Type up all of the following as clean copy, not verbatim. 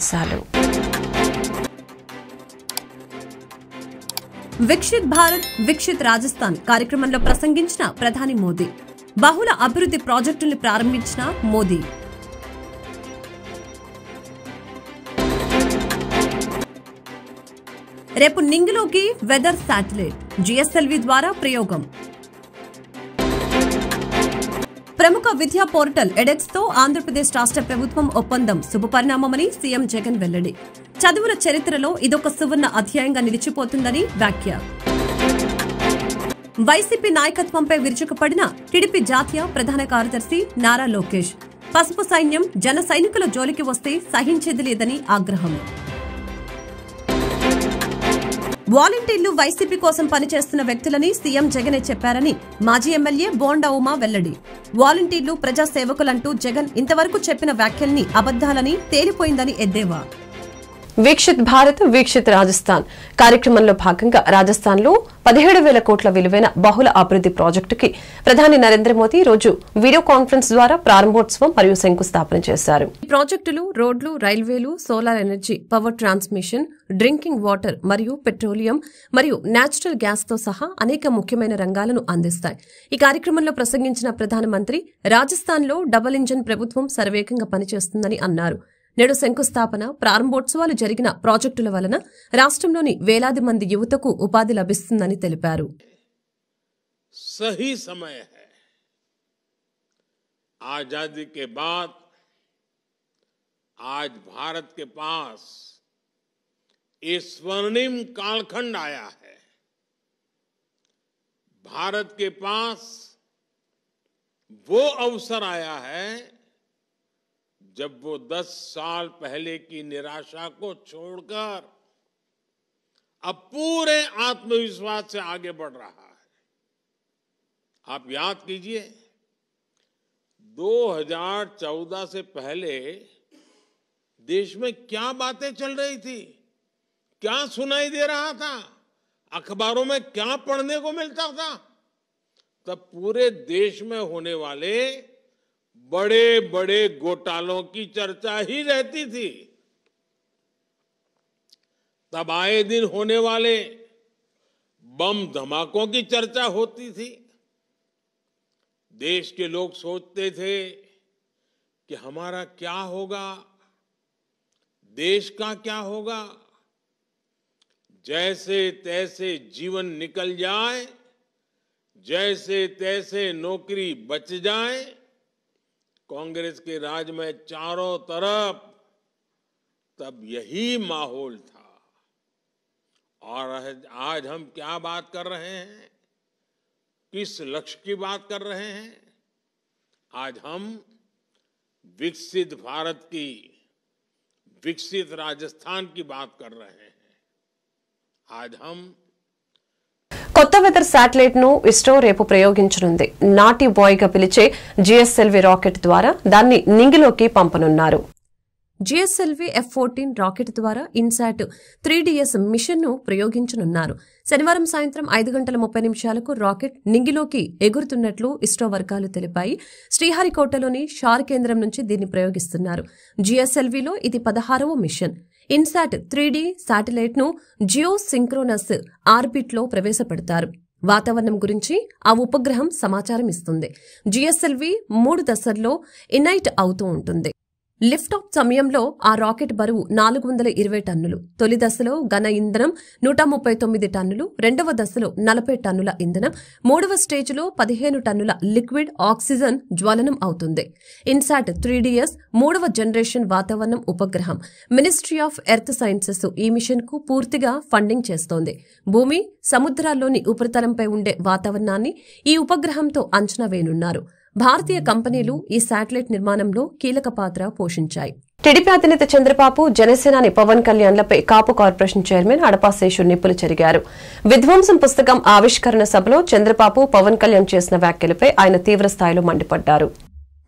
ముఖ్యాంశాలు. వికసిత్ భారత్ వికసిత్ రాజస్థాన్ కార్యక్రమంలో ప్రసంగించిన ప్రధాని మోదీ. బహుళ అభివృద్ధి ప్రాజెక్టుల్ని ప్రారంభించిన మోదీ. రేపు నింగిలోకి వెదర్ శాటిలైట్ జిఎస్ఎల్వి ద్వారా ప్రయోగం. ప్రముఖ విద్యా పోర్టల్ ఎడెక్స్ తో ఆంధ్రప్రదేశ్ రాష్ట్ర ప్రభుత్వం ఒప్పందం శుభపరిణామమని సీఎం జగన్ వెల్లడి. చదువుల చరిత్రలో ఇదొక సువర్ణ అధ్యాయంగా నిలిచిపోతుందని వ్యాఖ్య. వైసీపీ నాయకత్వంపై విరుచుకుపడిన టీడీపీ జాతీయ ప్రధాన కార్యదర్శి నారా లోకేష్. పసుపు సైన్యం జన సైనికుల జోలికి వస్తే సహించేది లేదని ఆగ్రహం. వాలంటీర్లు వైసీపీ కోసం పనిచేస్తున్న వ్యక్తులని సీఎం జగనే చెప్పారని మాజీ ఎమ్మెల్యే బోండా ఉమా వెల్లడి. వాలంటీర్లు ప్రజాసేవకులంటూ జగన్ ఇంతవరకు చెప్పిన వ్యాఖ్యల్ని అబద్దాలని తేలిపోయిందని ఎద్దేవా. వీక్షిత్ భారత్ వీక్షిత్ రాజస్థాన్ కార్యక్రమంలో భాగంగా రాజస్థాన్ లో 17,000 కోట్ల విలువైన బహుళ అభివృద్ధి ప్రాజెక్టుకి ప్రధాని నరేంద్ర మోదీ రోజు వీడియో కాన్ఫరెన్స్ ద్వారా ప్రారంభోత్సవం మరియు శంకుస్థాపన చేశారు. ఈ ప్రాజెక్టులు రోడ్లు, రైల్వేలు, solar energy, power transmission, drinking water మరియు పెట్రోలియం మరియు నేచురల్ గ్యాస్ తో సహా అనేక ముఖ్యమైన రంగాలను అందిస్తాయి. ఈ కార్యక్రమంలో ప్రసంగించిన ప్రధానమంత్రి రాజస్థాన్ లో డబుల్ ఇంజన్ ప్రభుత్వం శరవేగంగా పనిచేస్తుందని అన్నారు. నేడు శంకుస్థాపన, ప్రారంభోత్సవాలు జరిగిన ప్రాజెక్టుల వలన రాష్ట్రంలోని వేలాది మంది యువతకు ఉపాధి లభిస్తుందని తెలిపారు. सही समय है. आजादी के बाद आज भारत के पास ये स्वर्णिम कालखंड आया है. भारत के पास वो अवसर आया है जब वो 10 साल पहले की निराशा को छोड़कर अब पूरे आत्मविश्वास से आगे बढ़ रहा है. आप याद कीजिए 2014 से पहले देश में क्या बातें चल रही थी, क्या सुनाई दे रहा था, अखबारों में क्या पढ़ने को मिलता था. तब पूरे देश में होने वाले बड़े बड़े घोटालों की चर्चा ही रहती थी. तब आए दिन होने वाले बम धमाकों की चर्चा होती थी. देश के लोग सोचते थे कि हमारा क्या होगा, देश का क्या होगा. जैसे तैसे जीवन निकल जाए, जैसे तैसे नौकरी बच जाए. कांग्रेस के राज में चारों तरफ तब यही माहौल था. और आज हम क्या बात कर रहे हैं, किस लक्ष्य की बात कर रहे हैं. आज हम विकसित भारत की, विकसित राजस्थान की बात कर रहे हैं. आज हम కొత్త వెదర్ శాటిలైట్ ను ఇస్రో రేపు ప్రయోగించనుంది. నాటి బాయ్ గా పిలిచే జిఎస్ఎల్వి రాకెట్ ద్వారా దాన్ని నింగిలోకి పంపనున్నారు. జిఎస్ఎల్వి F-14 రాకెట్ ద్వారా ఇన్సాట్ 3DS మిషన్ ను ప్రయోగించనున్నారు. శనివారం సాయంత్రం 5:30 రాకెట్ నింగిలోకి ఎగురుతున్నట్లు ఇస్రో వర్గాలు తెలిపాయి. శ్రీహరికోటలోని షార్ కేంద్రం నుంచి దీన్ని ప్రయోగిస్తున్నారు. జిఎస్ఎల్విలో ఇది 16వ మిషన్. ఇన్సాట్ 3D శాటిలైట్ ను జియో సింక్రోనస్ ఆర్బిట్ లో ప్రవేశపెడతారు. వాతావరణం గురించి ఆ ఉపగ్రహం సమాచారం ఇస్తుంది. జిఎస్ఎల్వి 3 దశల్లో ఇనైట్ అవుతూ ఉంటుంది. లిఫ్ట్ ఆఫ్ సమయంలో ఆ రాకెట్ బరువు 420 టన్నులు. తొలి దశలో ఘన ఇంధనం 139 టన్నులు, రెండవ దశలో 40 టన్నుల ఇంధనం, మూడవ స్టేజ్లో 15 టన్నుల లిక్విడ్ ఆక్సిజన్ జ్వలనం అవుతుంది. ఇన్సాట్ 3DS 3వ జనరేషన్ వాతావరణం ఉపగ్రహం. మినిస్ట్రీ ఆఫ్ ఎర్త్ సైన్సెస్ ఈ మిషన్ కు పూర్తిగా ఫండింగ్ చేస్తోంది. భూమి, సముద్రాల్లోని ఉపరితలంపై ఉండే వాతావరణాన్ని ఈ ఉపగ్రహంతో అంచనా వేయనున్నారు. భారతీయ కంపెనీలు ఈ శాటిలైట్ నిర్మాణంలో కీలక పాత్ర పోషించాయి. టీడీపీ అధినేత చంద్రబాబు, జనసేనాని పవన్ కళ్యాణ్లపై కాపు కార్పొరేషన్ చైర్మన్ అడపాశేషు నిప్పులు చెరిగారు. విధ్వంసం పుస్తకం ఆవిష్కరణ సభలో చంద్రబాబు, పవన్ కళ్యాణ్ చేసిన వ్యాఖ్యలపై ఆయన తీవ్ర స్థాయిలో మండిపడ్డారు.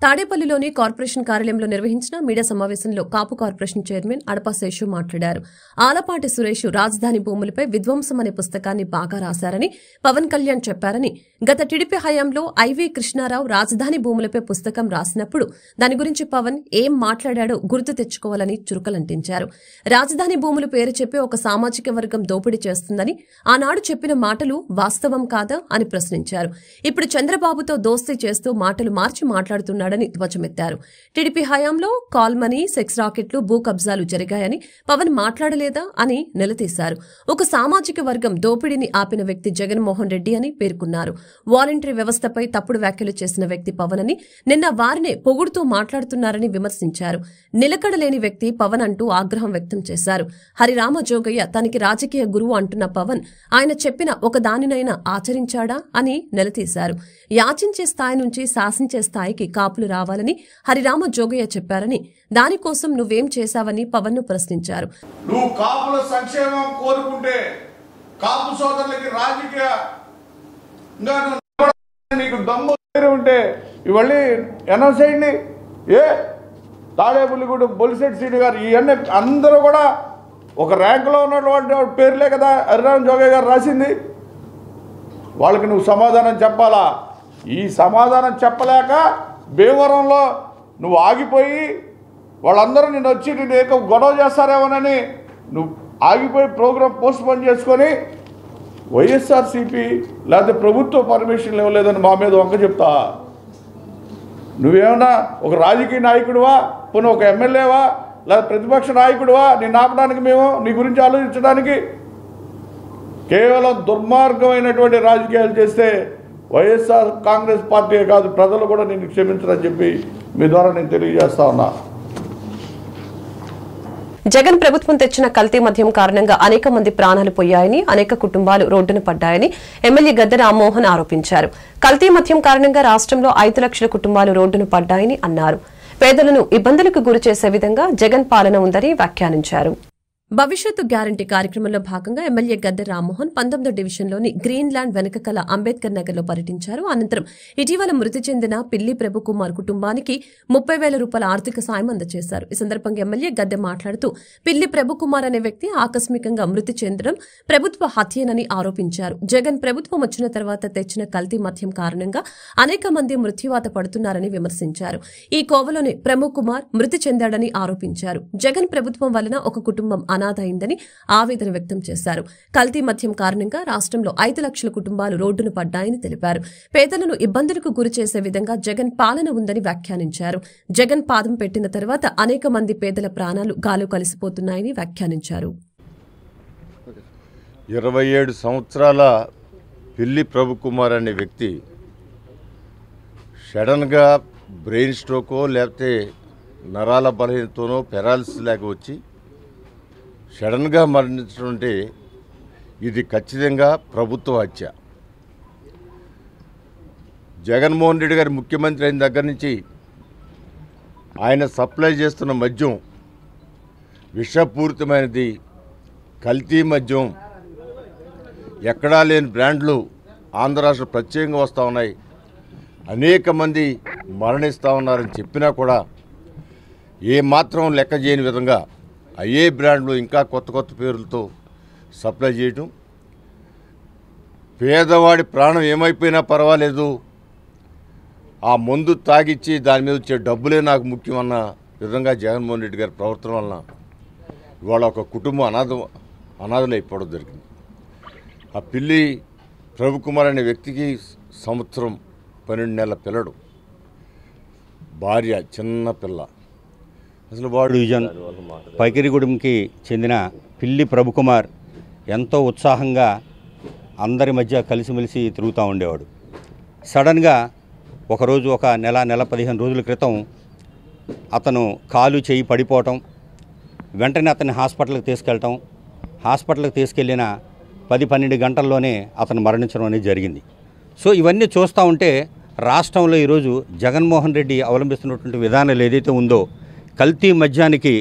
తాడేపల్లిలోని కార్పొరేషన్ కార్యాలయంలో నిర్వహించిన మీడియా సమావేశంలో కాపు కార్పొరేషన్ చైర్మన్ అడపా శేషు మాట్లాడారు. ఆలపాటి సురేష్ రాజధాని భూములపై విధ్వంసం అనే పుస్తకాన్ని బాగా రాశారని పవన్ కళ్యాణ్ చెప్పారని, గత టీడీపీ హయాంలో ఐవీ కృష్ణారావు రాజధాని భూములపై పుస్తకం రాసినప్పుడు దాని గురించి పవన్ ఏం మాట్లాడాడో గుర్తు తెచ్చుకోవాలని చురుకలంటించారు. రాజధాని భూములు పేరు చెప్పి ఒక సామాజిక వర్గం దోపిడీ చేస్తుందని, ఆనాడు చెప్పిన మాటలు వాస్తవం కాదా అని ప్రశ్నించారు. ఇప్పుడు చంద్రబాబుతో దోస్తీ చేస్తూ మాటలు మార్చి మాట్లాడుతున్నాడని ధ్వజమెత్తారు. టీడీపీ హయాంలో కాల్ మనీ, సెక్స్ రాకెట్లు, భూ కబ్జాలు జరిగాయని పవన్ మాట్లాడలేదా అని నిలదీశారు. ఒక సామాజిక వర్గం దోపిడీని ఆపిన వ్యక్తి జగన్మోహన్ రెడ్డి అని పేర్కొన్నారు. వాలంటరీ వ్యవస్థపై తప్పుడు వ్యాఖ్యలు చేసిన వ్యక్తి పవన్ అని, నిన్న వారినే పొగుడుతూ మాట్లాడుతున్నారని విమర్శించారు. నిలకడలేని వ్యక్తి పవన్ అంటూ ఆగ్రహం వ్యక్తం చేశారు. హరిరామ జోగయ్య తనకి రాజకీయ గురువు అంటున్న పవన్ ఆయన చెప్పిన ఒక దానినైనా ఆచరించాడా అని నిలదీశారు. యాచించే స్థాయి నుంచి శాసించే స్థాయికి కాపులు రావాలని హరిరామ జోగయ్య చెప్పారని, దానికోసం నువ్వేం చేశావని పవన్ ను ప్రశ్నించారు. నువ్వు కాపుల సంక్షేమం కోరుకుంటే, కాపు సోదరులకి రాజకీయ నీకు దమ్ము ఉంటే ఇవాళ అనౌన్స్ చేయండి. తాడేపల్లిగూడెం బొలిశెట్టి శ్రీను గారు ఇవన్నీ అందరూ కూడా ఒక ర్యాంకులో ఉన్నటువంటి పేర్లే కదా హరిరామ జోగయ్య గారు రాసింది. వాళ్ళకి నువ్వు సమాధానం చెప్పాలా? ఈ సమాధానం చెప్పలేక భీమవరంలో నువ్వు ఆగిపోయి వాళ్ళందరూ నేను వచ్చి నేను ఏక గొడవ చేస్తారేమోనని నువ్వు ఆగిపోయి ప్రోగ్రాం పోస్ట్ పోన్ చేసుకొని వైఎస్ఆర్సీపీ లేకపోతే ప్రభుత్వ పర్మిషన్ ఇవ్వలేదని మా మీద వంక చెప్తా. నువ్వేమన్నా ఒక రాజకీయ నాయకుడివా, పోనీ ఒక ఎమ్మెల్యేవా, లేదా ప్రతిపక్ష నాయకుడివా? నేను ఆపడానికి మేము నీ గురించి ఆలోచించడానికి? కేవలం దుర్మార్గమైనటువంటి రాజకీయాలు చేస్తే వైఎస్ఆర్ కాంగ్రెస్ పార్టీ కాదు, ప్రజలు కూడా నేను క్షమించరని చెప్పి మీ ద్వారా నేను తెలియజేస్తా ఉన్నా. జగన్ ప్రభుత్వం తెచ్చిన కల్తీ మద్యం కారణంగా అనేక మంది ప్రాణాలు పోయాయని, అనేక కుటుంబాలు రోడ్డున పడ్డాయని ఎమ్మెల్యే గద్దె రామ్మోహన్ ఆరోపించారు. కల్తీ మద్యం కారణంగా రాష్ట్రంలో 5 లక్షల కుటుంబాలు రోడ్డున పడ్డాయని అన్నారు. పేదలను ఇబ్బందులకు గురిచేసే విధంగా జగన్ పాలన ఉందని వ్యాఖ్యానించారు. భవిష్యత్తు గ్యారంటీ కార్యక్రమంలో భాగంగా ఎమ్మెల్యే గద్దె రామ్మోహన్ 19వ డివిజన్లోని గ్రీన్ ల్యాండ్ వెనుక కల అంబేద్కర్ నగర్లో పర్యటించారు. అనంతరం ఇటీవల మృతి చెందిన పిల్లి ప్రభుకుమార్ కుటుంబానికి 30,000 రూపాయల ఆర్థిక సాయం అందజేశారు. ఈ సందర్భంగా ఎమ్మెల్యే గద్దె మాట్లాడుతూ పిల్లి ప్రభుకుమార్ అనే వ్యక్తి ఆకస్మికంగా మృతి చెందడం ప్రభుత్వ హత్యేనని ఆరోపించారు. జగన్ ప్రభుత్వం వచ్చిన తర్వాత తెచ్చిన కల్తీ మద్యం కారణంగా అనేక మంది మృత్యువాత పడుతున్నారని విమర్శించారు. ఈ కోవలోనే ప్రభుకుమార్ మృతి చెందాడని ఆరోపించారు. జగన్ ప్రభుత్వం వలన ఒక కుటుంబం అనాథ అయిందని ఆవేదన వ్యక్తం చేశారు. కల్తీ మద్యం కారణంగా రాష్ట్రంలో 5 లక్షల కుటుంబాలు రోడ్డున పడ్డాయని తెలిపారు. పేదలను ఇబ్బందులకు గురి చేసే విధంగా జగన్ పాలన ఉందని వ్యాఖ్యానించారు. జగన్ పాదం పెట్టిన తర్వాత అనేక మంది పేదల ప్రాణాలు గాలు కలిసిపోతున్నాయని వ్యాఖ్యానించారు. 27 సంవత్సరాల పిల్లి ప్రభుకుమార్ అనే వ్యక్తి సడన్గా బ్రెయిన్ స్ట్రోకో లేకపోతే నరాల బలహీనతోనో పెరాలిసిస్ లాగా వచ్చి సడన్గా మరణించడం ఇది ఖచ్చితంగా ప్రభుత్వ హత్య. జగన్మోహన్ రెడ్డి గారు ముఖ్యమంత్రి అయిన దగ్గర నుంచి ఆయన సప్లై చేస్తున్న మద్యం విషపూరితమైనది, కల్తీ మద్యం, ఎక్కడా లేని బ్రాండ్లు ఆంధ్ర రాష్ట్రం ప్రత్యేకంగా వస్తూ ఉన్నాయి, అనేక మంది మరణిస్తూ ఉన్నారని చెప్పినా కూడా ఏమాత్రం లెక్క చేయని విధంగా అయ్యే బ్రాండ్లు ఇంకా కొత్త కొత్త పేర్లతో సప్లై చేయటం, పేదవాడి ప్రాణం ఏమైపోయినా పర్వాలేదు, ఆ మందు తాగిచ్చి దాని మీద వచ్చే డబ్బులే నాకు ముఖ్యం అన్న విధంగా జగన్మోహన్ రెడ్డి గారి ప్రవర్తన వలన ఇవాళ ఒక కుటుంబం అనాథలు అయిపోవడం జరిగింది. ఆ పిల్లి ప్రభుకుమార్ అనే వ్యక్తికి సంవత్సరం 12 నెలల పిల్లడు, భార్య చిన్న పిల్ల. అసలు వాడు డివిజన్ పైకిరిగూడెంకి చెందిన పిల్లి ప్రభుకుమార్ ఎంతో ఉత్సాహంగా అందరి మధ్య కలిసిమెలిసి తిరుగుతూ ఉండేవాడు. సడన్గా ఒకరోజు ఒక నెల 15 రోజుల క్రితం అతను కాలు చేయి పడిపోవటం, వెంటనే అతన్ని హాస్పిటల్కి తీసుకెళ్ళటం, హాస్పిటల్కి తీసుకెళ్ళిన 10-12 గంటల్లోనే అతను మరణించడం అనేది జరిగింది. సో ఇవన్నీ చూస్తూ ఉంటే రాష్ట్రంలో ఈరోజు జగన్మోహన్ రెడ్డి అవలంబిస్తున్నటువంటి విధానాలు ఏదైతే ఉందో, కల్తీ మద్యానికి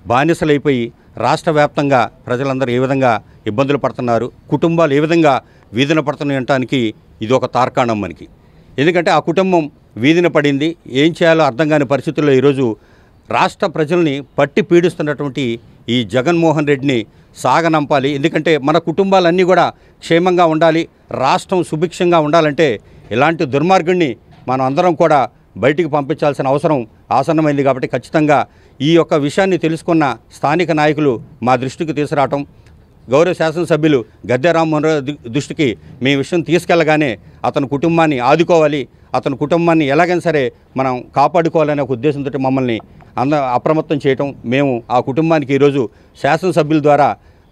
బానిసలైపోయి రాష్ట్ర వ్యాప్తంగా ప్రజలందరూ ఏ విధంగా ఇబ్బందులు పడుతున్నారు, కుటుంబాలు ఏ విధంగా వీధిన పడుతున్నాయి అనటానికి ఇది ఒక తార్కాణం మనకి. ఎందుకంటే ఆ కుటుంబం వీధిన పడింది. ఏం చేయాలో అర్థం కాని పరిస్థితుల్లో ఈరోజు రాష్ట్ర ప్రజల్ని పట్టి పీడిస్తున్నటువంటి ఈ జగన్మోహన్ రెడ్డిని సాగనంపాలి. ఎందుకంటే మన కుటుంబాలన్నీ కూడా క్షేమంగా ఉండాలి, రాష్ట్రం సుభిక్షంగా ఉండాలంటే ఇలాంటి దుర్మార్గుడిని మనం అందరం కూడా బయటికి పంపించాల్సిన అవసరం ఆసన్నమైంది. కాబట్టి ఖచ్చితంగా ఈ యొక్క విషయాన్ని తెలుసుకున్న స్థానిక నాయకులు మా దృష్టికి తీసుకురావటం, గౌరవ శాసనసభ్యులు గద్దె రామ్మోహన్ రావు దృష్టికి మీ విషయం తీసుకెళ్లగానే అతని కుటుంబాన్ని ఆదుకోవాలి, అతని కుటుంబాన్ని ఎలాగైనా సరే మనం కాపాడుకోవాలనే ఒక ఉద్దేశంతో మమ్మల్ని అప్రమత్తం చేయటం. మేము ఆ కుటుంబానికి ఈరోజు శాసనసభ్యుల ద్వారా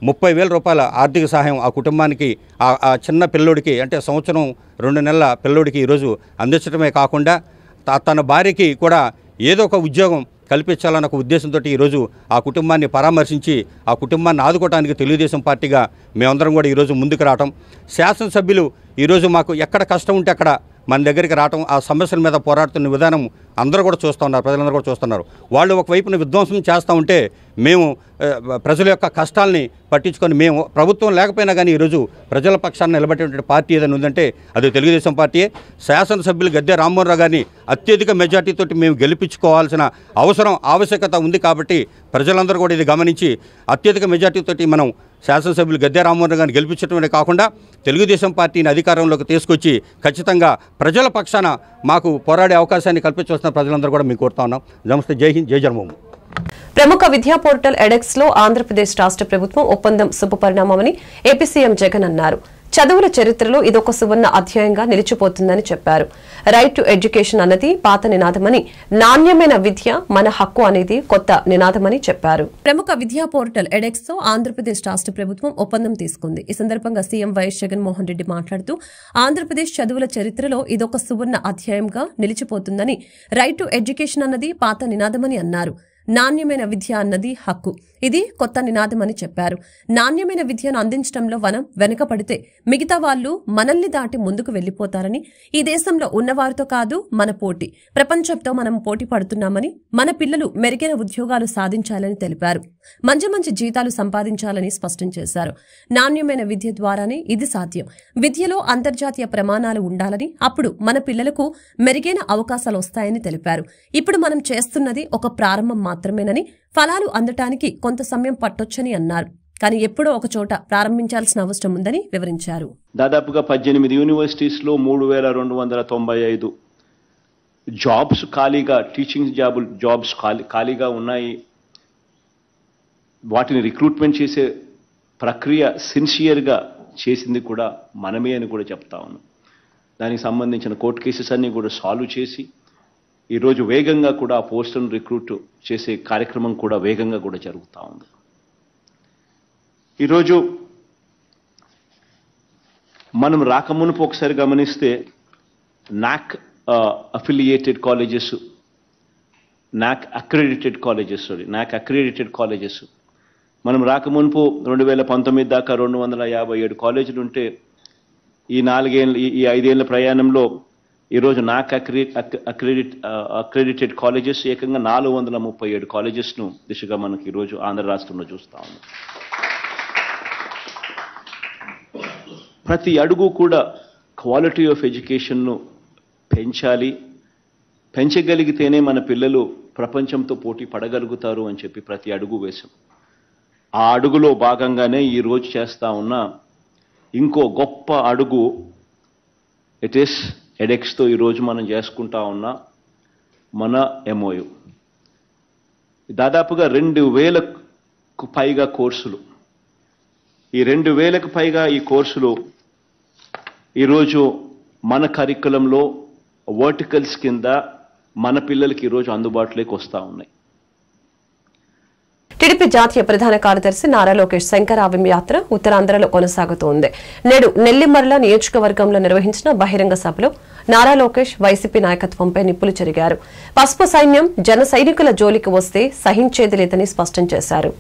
30,000 రూపాయల ఆర్థిక సహాయం ఆ కుటుంబానికి, ఆ చిన్న పిల్లోడికి అంటే 1-2 నెలల పిల్లోడికి ఈరోజు అందించడమే కాకుండా తన భార్యకి కూడా ఏదో ఒక ఉద్యోగం కల్పించాలన్న ఒక ఉద్దేశంతో ఈరోజు ఆ కుటుంబాన్ని పరామర్శించి ఆ కుటుంబాన్ని ఆదుకోవడానికి తెలుగుదేశం పార్టీగా మేమందరం కూడా ఈరోజు ముందుకు రావటం, శాసనసభ్యులు ఈరోజు మాకు ఎక్కడ కష్టం ఉంటే అక్కడ మన దగ్గరికి రావటం, ఆ సమస్యల మీద పోరాడుతున్న విధానం అందరూ కూడా చూస్తూ ఉన్నారు, ప్రజలందరూ కూడా చూస్తున్నారు. వాళ్ళు ఒకవైపున విధ్వంసం చేస్తూ ఉంటే మేము ప్రజల యొక్క కష్టాలని పట్టించుకొని మేము ప్రభుత్వం లేకపోయినా కానీ ఈరోజు ప్రజల పక్షాన్ని నిలబెట్టేటువంటి పార్టీ ఏదైనా ఉందంటే అది తెలుగుదేశం పార్టీయే. శాసనసభ్యులు గద్దె రామ్మోహన్ రావు గారిని అత్యధిక మెజార్టీతో మేము గెలిపించుకోవాల్సిన ఆవశ్యకత ఉంది. కాబట్టి ప్రజలందరూ కూడా ఇది గమనించి అత్యధిక మెజార్టీతో మనం శాసనసభ్యులు గద్దె రామ్మోహన్ రావు గారిని గెలిపించడమే కాకుండా తెలుగుదేశం పార్టీని అధికారంలోకి తీసుకొచ్చి ఖచ్చితంగా ప్రజల పక్షాన మాకు పోరాడే అవకాశాన్ని కల్పించవలసిన ప్రజలందరూ కూడా మేము కోరుతా ఉన్నాం. నమస్తే, జై హింద్, జై జన్మభూమి. ప్రముఖ విద్యా పోర్టల్ ఎడెక్స్ లో ఆంధ్రప్రదేశ్ రాష్ట్ర ప్రభుత్వం ఒప్పందం శుభపరిణామమని ఏపీ సీఎం జగన్ అన్నారు. చదువుల చరిత్రలో ఇదొక సువర్ణ అధ్యాయంగా నిలిచిపోతుందని చెప్పారు. రైట్ టు ఎడ్యుకేషన్ అన్నది పాత నినాదమని, నాణ్యమైన విద్య మన హక్కు అనేది కొత్త నినాదమని చెప్పారు. ప్రముఖ విద్యా పోర్టల్ ఎడెక్స్ తో ఆంధ్రప్రదేశ్ రాష్ట్ర ప్రభుత్వం ఒప్పందం తీసుకుంది. ఈ సందర్భంగా సీఎం వైఎస్ జగన్మోహన్ రెడ్డి మాట్లాడుతూ ఆంధ్రప్రదేశ్ చదువుల చరిత్రలో ఇదొక సువర్ణ అధ్యాయంగా నిలిచిపోతుందని, రైట్ టు ఎడ్యుకేషన్ అన్నది పాత నినాదమని అన్నారు. నాణ్యమైన విద్య అన్నది హక్కు, ఇది కొత్త నినాదమని చెప్పారు. నాణ్యమైన విద్యను అందించడంలో మనం వెనుకపడితే మిగతా వాళ్లు మనల్ని దాటి ముందుకు వెళ్లిపోతారని, ఈ దేశంలో ఉన్నవారితో కాదు మన పోటీ, ప్రపంచంతో మనం పోటీ పడుతున్నామని, మన పిల్లలు మెరుగైన ఉద్యోగాలు సాధించాలని తెలిపారు. మంచి జీతాలు సంపాదించాలని స్పష్టం చేశారు. నాణ్యమైన విద్య ద్వారానే ఇది సాధ్యం. విద్యలో అంతర్జాతీయ ప్రమాణాలు ఉండాలని, అప్పుడు మన పిల్లలకు మెరుగైన అవకాశాలు వస్తాయని తెలిపారు. ఇప్పుడు మనం చేస్తున్నది ఒక ప్రారంభం మాత్రమేనని, ఫలాలు అందటానికి కొంత సమయం పట్టొచ్చని అన్నారు. కానీ ఎప్పుడో ఒక చోట ప్రారంభించాల్సిన అవసరం ఉందని వివరించారు. దాదాపుగా 18 యూనివర్సిటీస్లో 3,295 జాబ్స్ ఖాళీగా, టీచింగ్ జాబ్స్ ఖాళీగా ఉన్నాయి. వాటిని రిక్రూట్మెంట్ చేసే ప్రక్రియ సిన్సియర్గా చేసింది కూడా మనమే అని కూడా చెప్తా ఉన్నాం. దానికి సంబంధించిన కోర్టు కేసెస్ అన్నీ కూడా సాల్వ్ చేసి ఈరోజు వేగంగా కూడా ఆ పోస్టులను రిక్రూట్ చేసే కార్యక్రమం కూడా వేగంగా కూడా జరుగుతూ ఉంది. ఈరోజు మనం రాకమునుపు ఒకసారి గమనిస్తే నాక్ అఫిలియేటెడ్ కాలేజెస్, నాక్ అక్రెడిటెడ్ కాలేజెస్ మనం రాకమునుపు 2019 దాకా 257 కాలేజీలు ఉంటే ఈ 5 ఏళ్ల ప్రయాణంలో ఈరోజు నాక్ అక్రెడిటెడ్ కాలేజెస్ ఏకంగా 437 కాలేజెస్ను దిశగా మనకి ఈరోజు ఆంధ్ర రాష్ట్రంలో చూస్తా ఉన్నాం. ప్రతి అడుగు కూడా క్వాలిటీ ఆఫ్ ఎడ్యుకేషన్ను పెంచాలి, పెంచగలిగితేనే మన పిల్లలు ప్రపంచంతో పోటీ పడగలుగుతారు అని చెప్పి ప్రతి అడుగు వేశాం. ఆ అడుగులో భాగంగానే ఈరోజు చేస్తా ఉన్న ఇంకో గొప్ప అడుగు ఎడెక్స్తో ఈరోజు మనం చేసుకుంటా ఉన్న మన MOU. దాదాపుగా 2,000కు పైగా కోర్సులు, ఈ 2,000కు పైగా ఈ కోర్సులు ఈరోజు మన కరికులంలో వర్టికల్స్ కింద మన పిల్లలకి ఈరోజు అందుబాటులోకి వస్తూ ఉన్నాయి. టీడీపీ జాతీయ ప్రధాన కార్యదర్శి నారా లోకేష్ శంకరావం యాత్ర ఉత్తరాంధ్రలో కొనసాగుతోంది. నేడు నెల్లిమర్ల నియోజకవర్గంలో నిర్వహించిన బహిరంగ సభలో నారా లోకేష్ వైసీపీ నాయకత్వంపై నిప్పులు చెరిగారు. పసుపు సైన్యం జన సైనికుల జోలికి వస్తే సహించేది లేదని స్పష్టం చేశారు.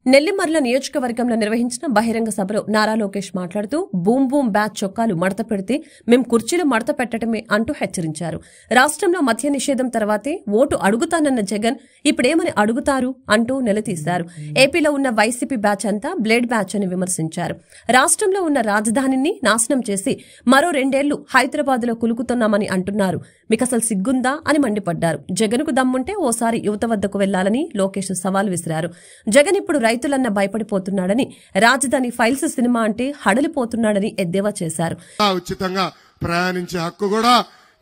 నెల్లిమర్ల నియోజకవర్గంలో నిర్వహించిన బహిరంగ సభలో నారా లోకేష్ మాట్లాడుతూ బూమ్ బూమ్ బ్యాచ్ చొక్కాలు మడత పెడితే మేం కుర్చీలు మడత పెట్టడమే అంటూ హెచ్చరించారు. రాష్ట్రంలో మద్య నిషేధం తర్వాతే ఓటు అడుగుతానన్న జగన్ ఇప్పుడేమని అడుగుతారు అంటూ నిలదీశారు. ఏపీలో ఉన్న వైసీపీ బ్యాచ్ అంతా బ్లేడ్ బ్యాచ్ అని విమర్శించారు. రాష్ట్రంలో ఉన్న రాజధానిని నాశనం చేసి మరో 2 ఏళ్లు హైదరాబాద్లో కులుకుతున్నామని అంటున్నారు. మీకసలు సిగ్గుందా అని మండిపడ్డారు. జగన్కు దమ్ముంటే ఓసారి యువత వద్దకు వెళ్లాలని లోకేష్ సవాల్ విసిరారు. జగన్ ఇప్పుడు రైతులన్న భయపడిపోతున్నాడని, రాజధాని ఫైల్స్ సినిమా అంటే హడలిపోతున్నాడని ఎద్దేవా చేశారు. ఉచితంగా ప్రయాణించే హక్కు కూడా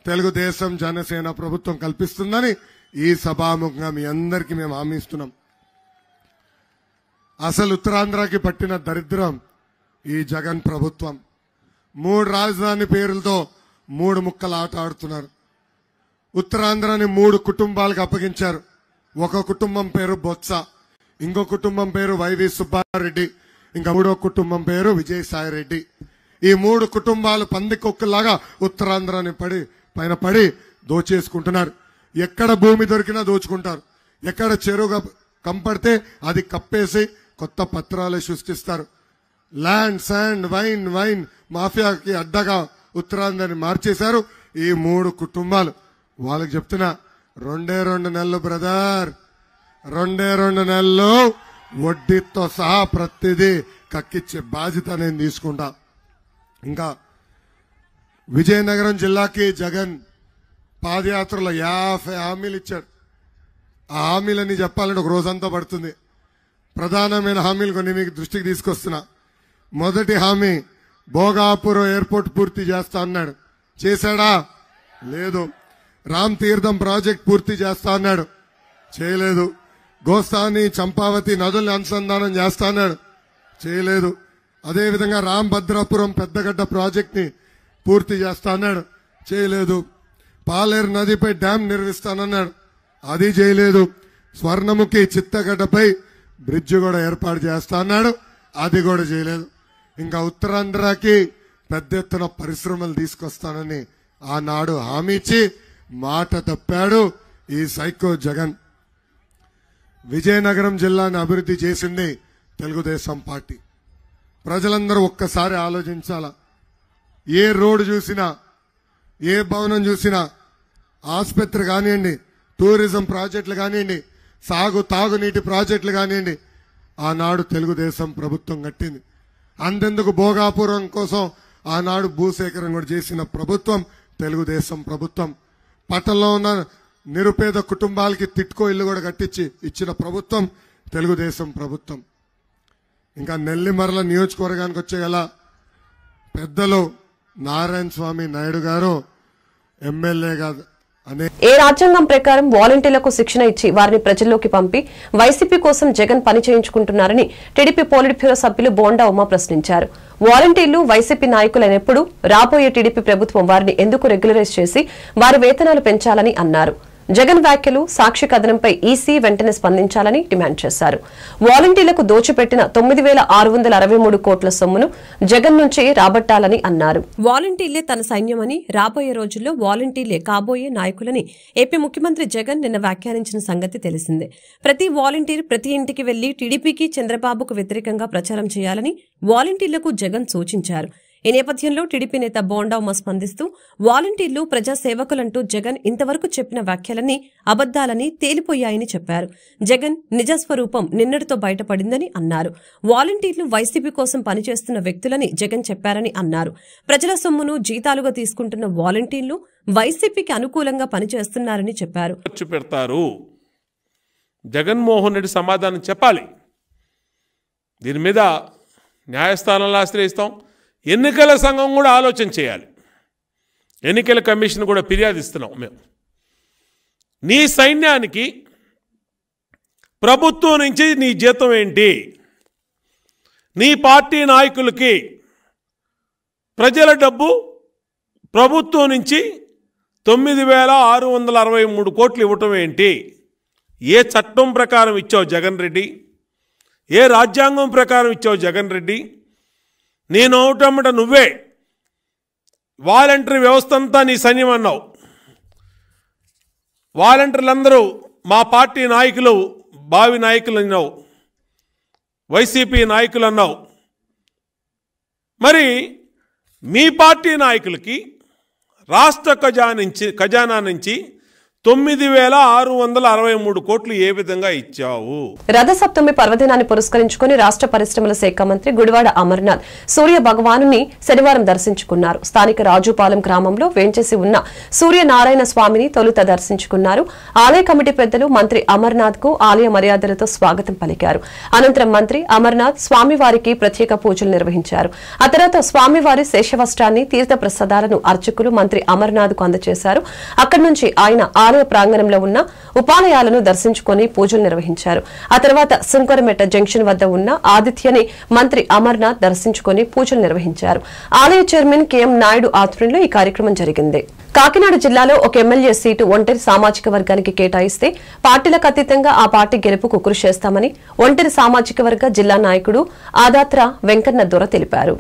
తెలుగుదేశం జనసేన ప్రభుత్వం కల్పిస్తుందని ఈ సభాముఖంగా మీ అందరికీ మేము హామీ ఇస్తున్నాం. అసలు ఉత్తరాంధ్రకి పట్టిన దరిద్రం ఈ జగన్ ప్రభుత్వం. 3 రాజధాని పేర్లతో 3 ముక్కల ఆట ఆడుతున్నారు. ఉత్తరాంధ్రని 3 కుటుంబాలకు అప్పగించారు. ఒక కుటుంబం పేరు బొత్స, ఇంకో కుటుంబం పేరు వైవి సుబ్బారెడ్డి, ఇంకా 3వ కుటుంబం పేరు విజయసాయిరెడ్డి. ఈ 3 కుటుంబాలు పందికొక్కులాగా ఉత్తరాంధ్రని పైన పడి దోచేసుకుంటున్నారు. ఎక్కడ భూమి దొరికినా దోచుకుంటారు. ఎక్కడ చెరువు కంపడితే అది కప్పేసి కొత్త పత్రాలు సృష్టిస్తారు. ల్యాండ్, శాండ్, వైన్ మాఫియాకి అడ్డగా ఉత్తరాంధ్రని మార్చేశారు ఈ 3 కుటుంబాలు. వాళ్ళకి చెప్తున్నా, 2 నెలలు బ్రదర్, 2 నెలలు వడ్డీతో సహా ప్రతిదీ కక్కిచ్చే బాధ్యత నేను తీసుకుంటా. ఇంకా విజయనగరం జిల్లాకి జగన్ పాదయాత్రలో 50 హామీలు ఇచ్చాడు. ఆ హామీలన్నీ చెప్పాలంటే ఒక రోజంతా పడుతుంది. ప్రధానమైన హామీలు కొన్ని మీకు దృష్టికి తీసుకొస్తున్నా. మొదటి హామీ భోగాపురం ఎయిర్పోర్ట్ పూర్తి చేస్తా అన్నాడు. చేశాడా? లేదు. రామ్ తీర్థం ప్రాజెక్ట్ పూర్తి చేస్తా అన్నాడు. చేయలేదు. గోస్తాని, చంపావతి నదుల్ని అనుసంధానం చేస్తా అన్నాడు. చేయలేదు. అదేవిధంగా రాంభద్రాపురం పెద్దగడ్డ ప్రాజెక్ట్ ని పూర్తి చేస్తా అన్నాడు. చేయలేదు. పాలేరు నదిపై డ్యాం నిర్మిస్తానన్నాడు. అది చేయలేదు. స్వర్ణముఖి చిత్తగడ్డపై బ్రిడ్జ్ కూడా ఏర్పాటు చేస్తా అన్నాడు. అది కూడా చేయలేదు. ఇంకా ఉత్తరాంధ్రకి పెద్ద ఎత్తున పరిశ్రమలు తీసుకొస్తానని ఆనాడు హామీ ఇచ్చి మాట తప్పాడు ఈ సైకో జగన్. విజయనగరం జిల్లాని అభివృద్ధి చేసింది తెలుగుదేశం పార్టీ. ప్రజలందరూ ఒక్కసారి ఆలోచించాలా. ఏ రోడ్డు చూసినా, ఏ భవనం చూసినా, ఆసుపత్రి కానివ్వండి, టూరిజం ప్రాజెక్టులు కానివ్వండి, తాగునీటి ప్రాజెక్టులు కానివ్వండి, ఆనాడు తెలుగుదేశం ప్రభుత్వం కట్టింది. అంతెందుకు భోగాపురం కోసం ఆనాడు భూసేకరణ కూడా చేసిన ప్రభుత్వం తెలుగుదేశం ప్రభుత్వం. పట్టణంలో ఉన్న నిరుపేద కుటుంబాలకి తిట్కో ఇల్లు కూడా కట్టించి ఇచ్చిన ప్రభుత్వం తెలుగుదేశం ప్రభుత్వం. ఇంకా నెల్లిమర్ల నియోజకవర్గానికి వచ్చే గల పెద్దలు నారాయణ స్వామి నాయుడు గారు ఎమ్మెల్యేగా ఏ రాజ్యాంగం ప్రకారం వాలంటీర్లకు శిక్షణ ఇచ్చి వారిని ప్రజల్లోకి పంపి వైసీపీ కోసం జగన్ పని చేయించుకుంటున్నారని టీడీపీ పోలిట్ బ్యూరో సభ్యులు బోండా ఉమా ప్రశ్నించారు. వాలంటీర్లు వైసీపీ నాయకులైనప్పుడు రాబోయే టీడీపీ ప్రభుత్వం వారిని ఎందుకు రెగ్యులరైజ్ చేసి వారి వేతనాలు పెంచాలని అన్నారు. జగన్ వ్యాఖ్యలు సాక్షి కథనంపై ఈసీ వెంటనే స్పందించాలని డిమాండ్ చేశారు. వాలంటీర్లకు దోచిపెట్టిన 9,663 కోట్ల సొమ్మును జగన్ నుంచి రాబట్టాలని అన్నారు. వాలంటీర్లే తన సైన్యమని, రాబోయే రోజుల్లో వాలంటీర్లే కాబోయే నాయకులని ఏపీ ముఖ్యమంత్రి జగన్ నిన్న వ్యాఖ్యానించిన సంగతి తెలిసిందే. ప్రతి వాలంటీర్ ప్రతి ఇంటికి వెళ్లి టీడీపీకి, చంద్రబాబుకు వ్యతిరేకంగా ప్రచారం చేయాలని వాలంటీర్లకు జగన్ సూచించారు. ఈ నేపథ్యంలో టీడీపీ నేత బోండా ఉమ స్పందిస్తూ వాలంటీర్లు ప్రజాసేవకులంటూ జగన్ ఇంతవరకు చెప్పిన వ్యాఖ్యలన్నీ అబద్దాలని తేలిపోయాయని చెప్పారు. జగన్ నిజస్వరూపం నిన్నటితో బయటపడిందని అన్నారు. వాలంటీర్లు వైసీపీ కోసం పనిచేస్తున్న వ్యక్తులని జగన్ చెప్పారని అన్నారు. ప్రజల సొమ్మును జీతాలుగా తీసుకుంటున్న వాలంటీర్లు వైసీపీకి అనుకూలంగా పనిచేస్తున్నారని చెప్పారు. జగన్మోహన్ రెడ్డి సమాధానం చెప్పాలి. దీని మీద న్యాయస్థానంలో ఆశ్రయిస్తాం. ఎన్నికల సంఘం కూడా ఆలోచన చేయాలి. ఎన్నికల కమిషన్ కూడా ఫిర్యాదు ఇస్తున్నాం మేము. నీ సైన్యానికి ప్రభుత్వం నుంచి నీ జీతం ఏంటి? నీ పార్టీ నాయకులకి ప్రజల డబ్బు ప్రభుత్వం నుంచి 9,663 కోట్లు ఇవ్వటం ఏంటి? ఏ చట్టం ప్రకారం ఇచ్చావు జగన్ రెడ్డి? ఏ రాజ్యాంగం ప్రకారం ఇచ్చావు జగన్ రెడ్డి? నేను అవటమ్మట నువ్వే వాలంటరీ వ్యవస్థ అంతా నీ సైన్యం అన్నావు. వాలంటీర్లందరూ మా పార్టీ నాయకులు, భావి నాయకులు అన్నావు. వైసీపీ నాయకులు అన్నావు. మరి మీ పార్టీ నాయకులకి రాష్ట్ర ఖజానా నుంచి 9,663 కోట్లు ఏ విధంగా ఇచ్చావు? రథసప్తమి పర్వదినాన్ని పురస్కరించుకుని రాష్ట్ర పరిశ్రమల శాఖ మంత్రి గుడివాడ అమర్నాథ్ సూర్య భగవానుని శనివారం దర్శించుకున్నారు. స్థానిక రాజుపాలెం గ్రామంలో వేంచేసి ఉన్న సూర్యనారాయణ స్వామిని తొలుత దర్శించుకున్నారు. ఆలయ కమిటీ పెద్దలు మంత్రి అమర్నాథ్ కు ఆలయ మర్యాదలతో స్వాగతం పలికారు. అనంతరం మంత్రి అమర్నాథ్ స్వామివారికి ప్రత్యేక పూజలు నిర్వహించారు. ఆ తర్వాత స్వామివారి శేషవస్త్రాన్ని తీర్థ ప్రసాదాలను అర్చకులు మంత్రి అమర్నాథ్ కు అందజేశారు. అక్కడి నుంచి ఆయన ఆలయ ప్రాంగణంలో ఉన్న ఉపాలయాలను దర్శించుకుని పూజలు నిర్వహించారు. ఆ తర్వాత సుంకరమెట్ట జంక్షన్ వద్ద ఉన్న ఆదిత్యని మంత్రి అమర్నాథ్ దర్శించుకుని పూజలు నిర్వహించారు. ఆలయ చైర్మన్ కెఎం నాయుడు ఆధ్వర్యంలో ఈ కార్యక్రమం జరిగింది. కాకినాడ జిల్లాలో ఒక ఎమ్మెల్యే సీటు ఒంటరి సామాజిక వర్గానికి కేటాయిస్తే పార్టీలకు అతీతంగా ఆ పార్టీ గెలుపుకు కృషి చేస్తామని ఒంటరి సామాజిక వర్గ జిల్లా నాయకుడు ఆదాత్ర వెంకన్న దొర తెలిపారు.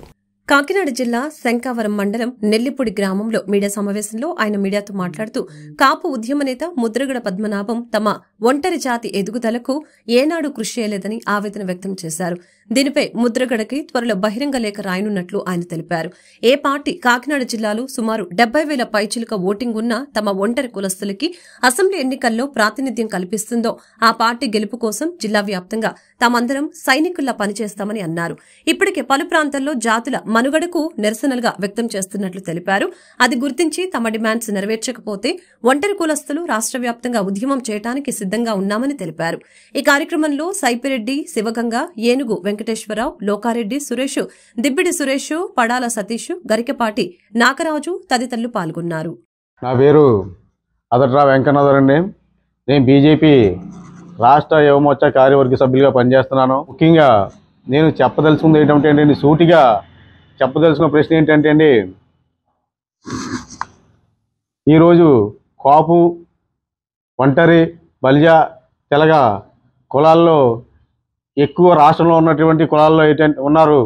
కాకినాడ జిల్లా శంకావరం మండలం నెల్లిపూడి గ్రామంలో మీడియా సమావేశంలో ఆయన మీడియాతో మాట్లాడుతూ కాపు ఉద్యమ నేత ముద్రగడ పద్మనాభం తమ ఒంటరి జాతి ఎదుగుదలకు ఏనాడు కృషి చేయలేదని ఆవేదన వ్యక్తం చేశారు. దీనిపై ముద్రగడకి త్వరలో బహిరంగ లేఖ రాయనున్నట్లు ఆయన తెలిపారు. ఏ పార్టీ కాకినాడ జిల్లాలో సుమారు 70,000 పైచిలుక ఓటింగ్ ఉన్న తమ ఒంటరి కులస్తులకి అసెంబ్లీ ఎన్నికల్లో ప్రాతినిధ్యం కల్పిస్తుందో ఆ పార్టీ గెలుపు కోసం జిల్లా వ్యాప్తంగా తామందరం సైనికుల్లా పనిచేస్తామని అన్నారు. ఇప్పటికే పలు ప్రాంతాల్లో జాతుల మనుగడకు నిరసనలుగా వ్యక్తం చేస్తున్నట్లు తెలిపారు. అది గుర్తించి తమ డిమాండ్స్ నెరవేర్చకపోతే ఒంటరి కులస్తులు రాష్ట్ర వ్యాప్తంగా ఉద్యమం చేయడానికి సిద్దంగా ఉన్నామని తెలిపారు. ఈ కార్యక్రమంలో సైపిరెడ్డి, శివగంగ, ఏనుగు వెంకటేశ్వరరావు, లోకారెడ్డి సురేష్, దిబ్బిడి సురేష్, పడాల సతీష్, గరికపాటి నాగరాజు తదితరులు పాల్గొన్నారు. నా పేరు అదట్రా వెంకన్నదరండి. నేను బీజేపీ రాష్ట్ర యువమోర్చా కార్యవర్గ సభ్యులుగా పనిచేస్తున్నాను. ముఖ్యంగా నేను చెప్పదలుచుకుంది ఏంటంటే సూటిగా చెప్పదలుచుకున్న ప్రశ్న ఏంటంటే అండి, ఈరోజు కాపు, ఒంటరి, బలిజ, తెలగ కులాల్లో ఎక్కువ రాష్ట్రంలో ఉన్నటువంటి కులాల్లో ఉన్నారు.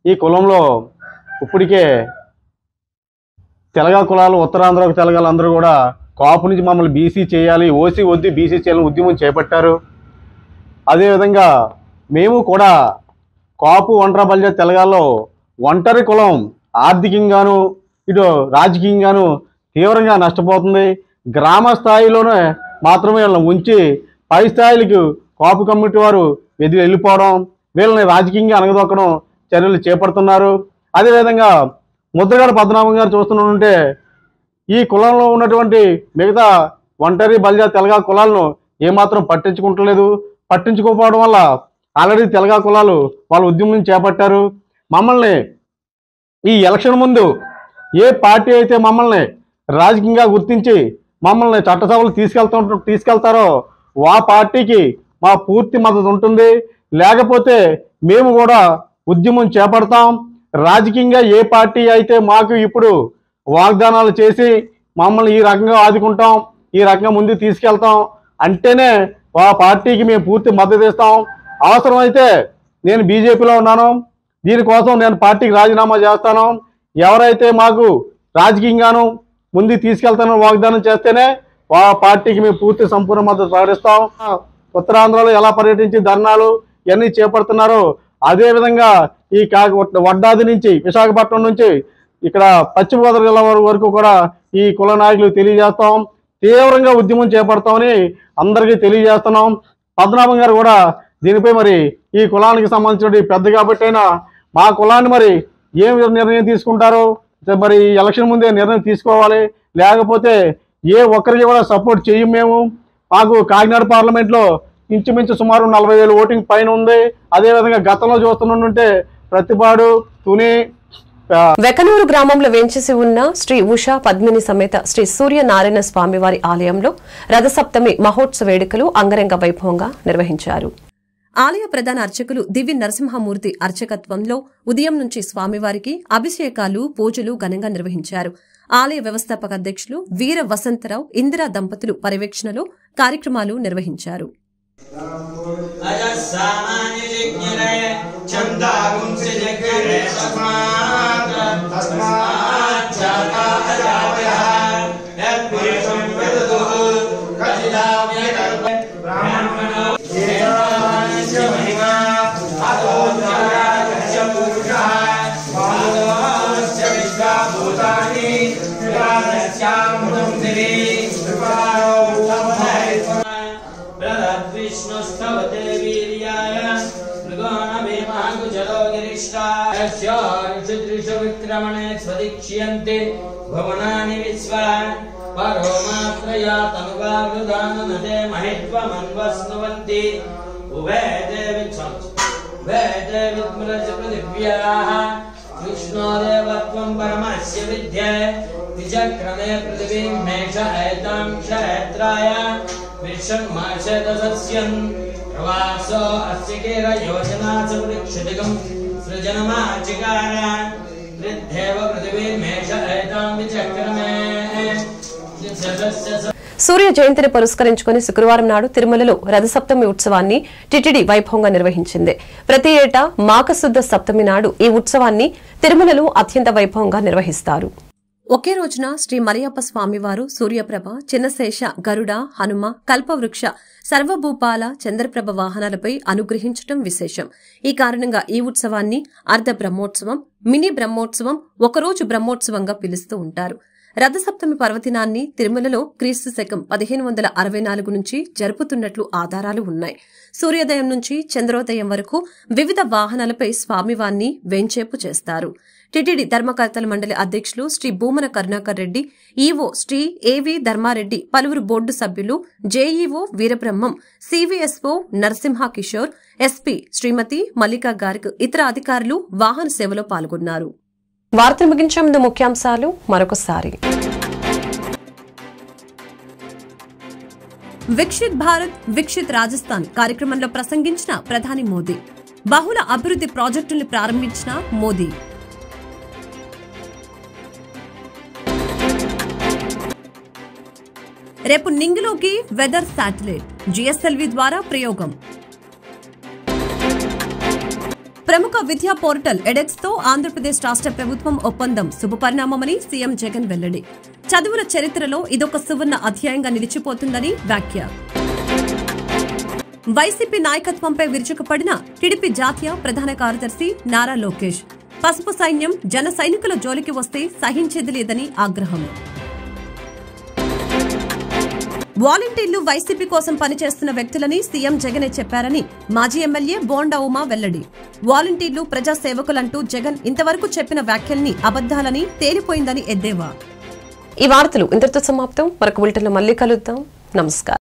ఈ కులంలో ఇప్పటికే తెలగ కులాలు, ఉత్తరాంధ్ర తెలగాలందరూ కూడా కాపు నుంచి మమ్మల్ని బీసీ చేయాలి, ఓసీ వద్దు బీసీ చేయాలని ఉద్యమం చేపట్టారు. అదేవిధంగా మేము కూడా కాపు, ఒంటరి, బలిజ, తెలగాల్లో ఒంటరి కులం ఆర్థికంగాను ఇటు రాజకీయంగాను తీవ్రంగా నష్టపోతుంది. గ్రామ స్థాయిలోనే మాత్రమే వీళ్ళని ఉంచి పై స్థాయిలకు కాపు కమిటీ వారు వెళ్ళిపోవడం, వీళ్ళని రాజకీయంగా అణగదొక్కడం చర్యలు చేపడుతున్నారు. అదేవిధంగా ముద్రగడ పద్మనాభం గారు చూస్తుంటే ఈ కులంలో ఉన్నటువంటి మిగతా ఒంటరి, బలిజ, తెలగ కులాలను ఏమాత్రం పట్టించుకోకపోవడం వల్ల ఆల్రెడీ తెలగ కులాలు వాళ్ళ ఉద్యమం చేపట్టారు. మమ్మల్ని ఈ ఎలక్షన్ ముందు ఏ పార్టీ అయితే మమ్మల్ని రాజకీయంగా గుర్తించి మమ్మల్ని చట్టసభలు తీసుకెళ్తారో ఆ పార్టీకి మా పూర్తి మద్దతు ఉంటుంది. లేకపోతే మేము కూడా ఉద్యమం చేపడతాం. రాజకీయంగా ఏ పార్టీ అయితే మాకు ఇప్పుడు వాగ్దానాలు చేసి మమ్మల్ని ఈ రకంగా ఆదుకుంటాం, ఈ రకంగా ముందుకు తీసుకెళ్తాం అంటేనే ఆ పార్టీకి మేము పూర్తి మద్దతు ఇస్తాం. అవసరమైతే నేను బీజేపీలో ఉన్నాను, దీనికోసం నేను పార్టీకి రాజీనామా చేస్తాను. ఎవరైతే మాకు రాజకీయంగాను ముందుకు తీసుకెళ్తానో వాగ్దానం చేస్తేనే ఆ పార్టీకి మేము పూర్తి సంపూర్ణ మద్దతు ప్రకటిస్తాం. ఉత్తరాంధ్రలో ఎలా పర్యటించి ధర్నాలు ఇవన్నీ చేపడుతున్నారో అదేవిధంగా ఈ వడ్డాది నుంచి విశాఖపట్నం నుంచి ఇక్కడ పశ్చిమ గోదావరి జిల్లా వరకు కూడా ఈ కుల నాయకులు తెలియజేస్తాం. తీవ్రంగా ఉద్యమం చేపడతామని అందరికీ తెలియజేస్తున్నాం. పద్మనాభం గారు కూడా దీనిపై మరి ఈ కులానికి సంబంధించిన పెద్ద కాబట్టి అయినా మా కులాన్ని మరి ఏం నిర్ణయం తీసుకుంటారో మరి ఎలక్షన్ ముందే నిర్ణయం తీసుకోవాలి. లేకపోతే ఏ ఒక్కరికి కూడా సపోర్ట్ చేయం. మేము మాకు కాకినాడ పార్లమెంట్లో ఇంచుమించు సుమారు 40,000 ఓటింగ్ పైన ఉంది. అదేవిధంగా గతంలో చూస్తుంటే ప్రతిపాడు, తుని, వెకనూరు గ్రామంలో వేంచేసి ఉన్న శ్రీ ఉషా పద్మిని సమేత శ్రీ సూర్యనారాయణ స్వామివారి ఆలయంలో రథసప్తమి మహోత్సవ వేడుకలు అంగరంగ వైభవంగా నిర్వహించారు. ఆలయ ప్రధాన అర్చకులు దివ్య నరసింహమూర్తి అర్చకత్వంలో ఉదయం నుంచి స్వామివారికి అభిషేకాలు, పూజలు ఘనంగా నిర్వహించారు. ఆలయ వ్యవస్థాపక అధ్యక్షులు వీర వసంతరావు, ఇందిరా దంపతులు పర్యవేక్షణలో కార్యక్రమాలు నిర్వహించారు. विष्णुस्तवते वीर्याय मृगोणविक्रमणे स्वदीक्ष्यन्ते भवनानि विश्वा परो मात्रया तनुवावृदाननदे महित्वमन्वस्नुवन्ति उभे देविद्मृजपृथिव्याः विष्णो देवत्वं परमस्य विद्ये द्विचक्रमे पृथिवीं मेष एतां क्षेत्राय विषन्माशेतसस्यन् प्रवासो अस्य कीरयोजना च वृक्षदिकं सृजनमाचिकार वृद्धेव पृथिवीं मेष एतां विचक्रमे సూర్య జయంతిని పురస్కరించుకుని శుక్రవారం నాడు తిరుమలలో రథసప్తమి ఉత్సవాన్ని టిటిడి వైభవంగా నిర్వహించింది. ప్రతి ఏటా మాఘశుద్ధ సప్తమి నాడు ఈ ఉత్సవాన్ని తిరుమలలో అత్యంత వైభవంగా నిర్వహిస్తారు. ఒకే రోజున శ్రీ మరియప్ప స్వామివారు సూర్యప్రభ, చిన్నశేష, గరుడ, హనుమ, కల్పవృక్ష, సర్వభూపాల, చంద్రప్రభ వాహనాలపై అనుగ్రహించడం విశేషం. ఈ కారణంగా ఈ ఉత్సవాన్ని అర్ధ బ్రహ్మోత్సవం, మినీ బ్రహ్మోత్సవం, ఒకరోజు బ్రహ్మోత్సవంగా పిలుస్తూ ఉంటారు. రథసప్తమి పర్వదినాన్ని తిరుమలలో క్రీస్తు శకం 1564 నుంచి జరుపుతున్నట్లు ఆధారాలు ఉన్నాయి. సూర్యోదయం నుంచి చంద్రోదయం వరకు వివిధ వాహనాలపై స్వామివారిని వేంచేపు చేస్తారు. టిటిడి ధర్మకర్తల మండలి అధ్యక్షులు శ్రీ భూమన కరుణాకర్ రెడ్డి, ఈవో శ్రీ ఏవి ధర్మారెడ్డి, పలువురు బోర్డు సభ్యులు, JEO Veerabrahmam, CVSO Narasimha Kishore, SP Shrimati Mallika Garg, ఇతర అధికారులు వాహన సేవలో పాల్గొన్నారు. వార్తలు ముగించే ముందు ముఖ్యాంశాలు మరొకసారి. వికసిత్ భారత్ వికసిత్ రాజస్థాన్ కార్యక్రమంలో ప్రసంగించిన ప్రధాని మోదీ. బహుళ అభివృద్ధి ప్రాజెక్టుల్ని ప్రారంభించిన మోదీ. రేపు నింగిలోకి వెదర్ శాటిలైట్, జిఎస్ఎల్వి ద్వారా ప్రయోగం. ప్రముఖ విద్యా పోర్టల్ ఎడెక్స్ తో ఆంధ్రప్రదేశ్ రాష్ట్ర ప్రభుత్వం ఒప్పందం శుభపరిణామమని సీఎం జగన్ వెల్లడి. చదువుల చరిత్రలో ఇదొక సువర్ణ అధ్యాయంగా నిలిచిపోతుందని వ్యాఖ్య. వైసీపీ నాయకత్వంపై విరుచుకుపడిన టీడీపీ జాతీయ ప్రధాన కార్యదర్శి నారా లోకేష్. పసుపు సైన్యం జన సైనికుల జోలికి వస్తే సహించేది లేదని ఆగ్రహం. వాలంటీర్లు వైసీపీ కోసం పనిచేస్తున్న వ్యక్తులని సీఎం జగనే చెప్పారని మాజీ ఎమ్మెల్యే బోండా ఉమా వెల్లడి. వాలంటీర్లు ప్రజాసేవకులంటూ జగన్ ఇంతవరకు చెప్పిన వ్యాఖ్యల్ని అబద్దాలని తేలిపోయిందని ఎద్దేవా. ఈ వార్తలు ఇంతటితో సమాప్తం. మరొక బులెటిన్లో మళ్ళీ కలుద్దాం. నమస్కారం.